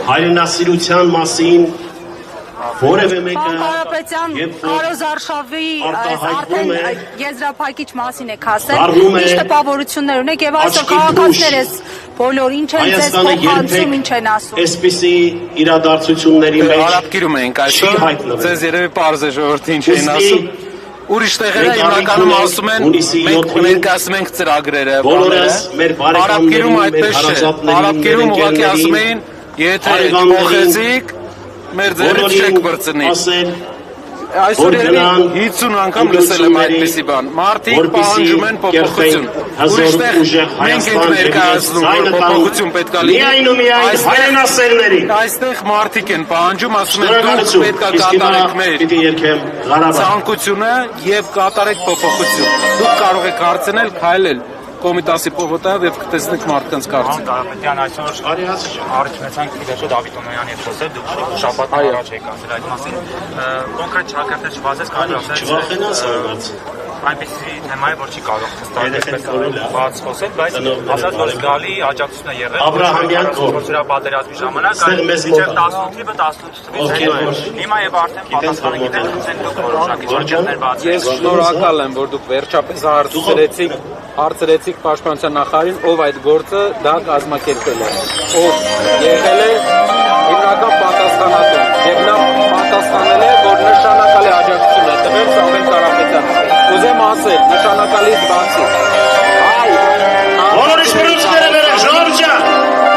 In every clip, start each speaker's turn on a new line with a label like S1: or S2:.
S1: հայրենասիրության մասին որևէ մեկը
S2: Կարապետյան Կարոզ Արշավի արդեն եզրափակիչ մասին եք ասել, ինչ տպավորություններ ունեք եւ այսօր քաղաքացիներ ես բոլոր ինչ են ձեզ փոխանցում, ինչ են ասում։
S1: Այսպիսի իրադարձությունների մեջ
S3: հարաբերում ենք այսօր, ձեզ երևի պարզ է ժողովրդի ինչ են ասում։ Ուրիշ տեղերը հիմնականում ասում են, մենք ներկայացնում ենք ծրագրերը, հարաբերում այդպես չէ, հարաբերում ուղղակի ասում էին, եթե փոխեցիք մեր ձեռից չեք բրծնի։ Այսօր երևի 50 անգամ լսել եմ այդպիսի բան։ Մարդիկ պահանջում են փոփոխություն։ Ուրիշտեղ մենք ենք ներկայացնում, որ փոփոխություն պետք է լինի։ Այստեղ մարդիկ են պահանջում, ասում են դուք պետք է կատարեք մեր ցանկությունը եւ կատարեք փոփոխություն։ Դուք կարող եք հարցնել, քայլել Կոմիտասի փոխոտայով եւ կտեսնեք մարդկանց կարծիքը։
S4: Կարապետյան այսօր առաջ ունեցանք Իլեշո Դավիթոնյանի հետ խոսել, դուք շաբաթ առաջ եք ասել այդ մասին։ Կոնկրետ ճակատներ չվազեց, կարող ասել այնպեսի թեմայի, որ չի կարող հստակ բաց խոսել, բայց ասած որ զգալի աջակցություն է եղել
S1: Աբրահամյան
S4: գործիրա պատերազմի ժամանակ, մինչև 18-ից հիմա եւ արդեն պատասխանը գիտեն, ցենք դուք որոշակի ճակատներ բացել։
S3: Ես շնորհակալ եմ, որ դուք վերջապես հարցրեցիք պաշտպանության նախարարին, ով այդ գործը դա կազմակերպել է, ով եղել է հիմնական պատասխանատուն եւ նա պատասխանել է, որ նշանակալի աջակցություն է տվել Սամվել Կարապետյանին։ Ուզեմ ասել, նշանակալից բացի
S1: բոլորի շնորհիվները վերեք, ժողովուրդ ջան։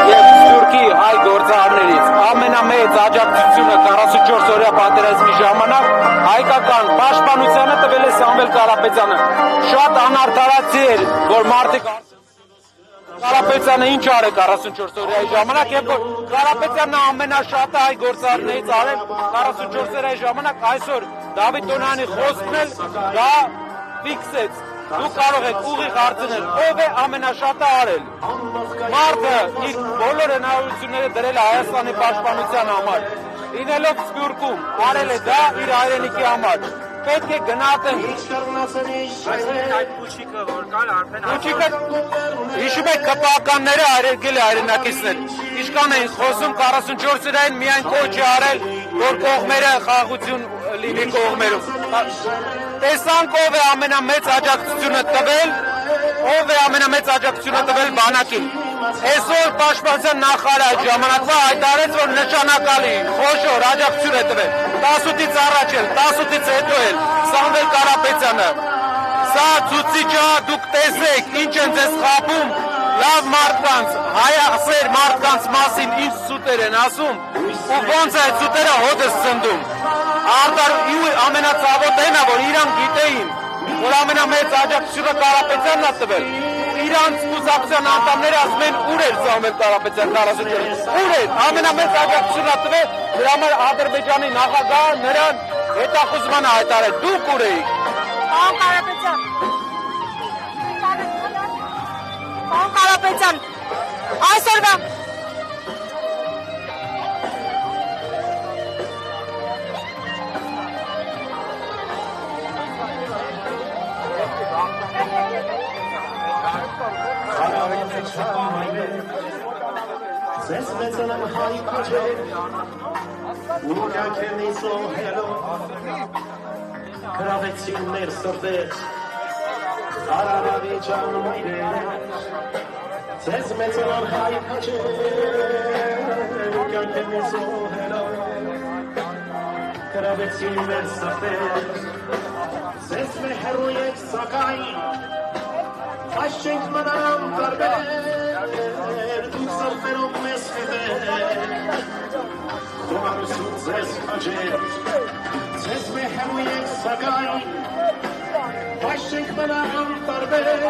S3: Եվ Սփյուռքի հայ գործարարներից ամենամեծ աջակցությունը 44 օրյա պատերազմի ժամանակ հայկական պաշտպանությանը տվել է Սամվել Կարապետյանը։ Շատ անարդարացի էր, որ մարդիկ Կարապետյանը ինչ արել 44 օրյայի ժամանակ, եւ որ Կարապետյանն ամենաշատը հայ գործարարներից արել 44 օրյայի ժամանակ, այսօր Դավիթ Տոնյանի խոսքն էլ դա ֆիքսեց։ Դուք կարող եք ուղիղ հարցնել, ով է ամենաշատը արել։ Մարդը իր բոլոր հնարավորությունները դրել է Հայաստանի պաշտպանության համար։ Լինելով Սփյուռքում, արել է դա իր հայրենիքի համար։ Պետք է գնահատեն։
S4: Այդ փուչիկը որ կար արդեն
S3: հիշում եք ԿՊԱ-ականները արգել է հայրենակիցներ։ Ինչքան էին խոսում 44 օրային միայն կոչ է արել, որ կողմերը խաղաղություն լինի կողմերում։ Տեսանք ով է ամենամեծ աջակցությունը տվել, ով է ամենամեծ աջակցությունը տվել բանակին։ Այսօր պաշտպանության նախարարը ժամանակվա հայտարարեց, որ նշանակալի խոշոր աջակցություն է տվել 18-ից առաջ էլ, 18-ից հետո էլ Սամվել Կարապետյանը։ Սա ցուցիչ է, դուք տեսեք ինչ են ձեզ խաբում, լավ մարդկանց, հայասեր մարդկանց մասին ինչ սուտեր են ասում, ու ոնց է այդ սուտերը հոդս ծնդում։ Ամենացավոտն է, որ իրանք գիտեին, որ ամենամեծ աջակցությունը Կարապետյանն է տվել։ Իրանց կուսակցության անդամները ասում են ուր էր Սամվել Կարապետյան 44, ուր էր, ամենամեծ աջակցությունը տվել, դրա համար Ադրբեջանի նախագահը նրան հետախուզման հայտարարել, դուք ուր էիք։
S2: Պարոն Կարապետյան, այսօրվա
S1: Ձեզ մեծանան հայ քաջեր, ու կյանքերնի զոհելով, գրավեցին մեր սրտեր, Արարավի ջան մայրեր, ձեզ մեծանան հայ քաջեր, ու կյանքերնի զոհելով, գրավեցին մեր սրտեր, ձեզ մեր հեռու եք սակայն, այս չենք մնամ տարբեր, դուք սրտերով մեզ հետեր, խոհարություն ձեզ քաջեր, ձեզ մեր հեռու եք սակայն, այս չենք մնամ տարբեր,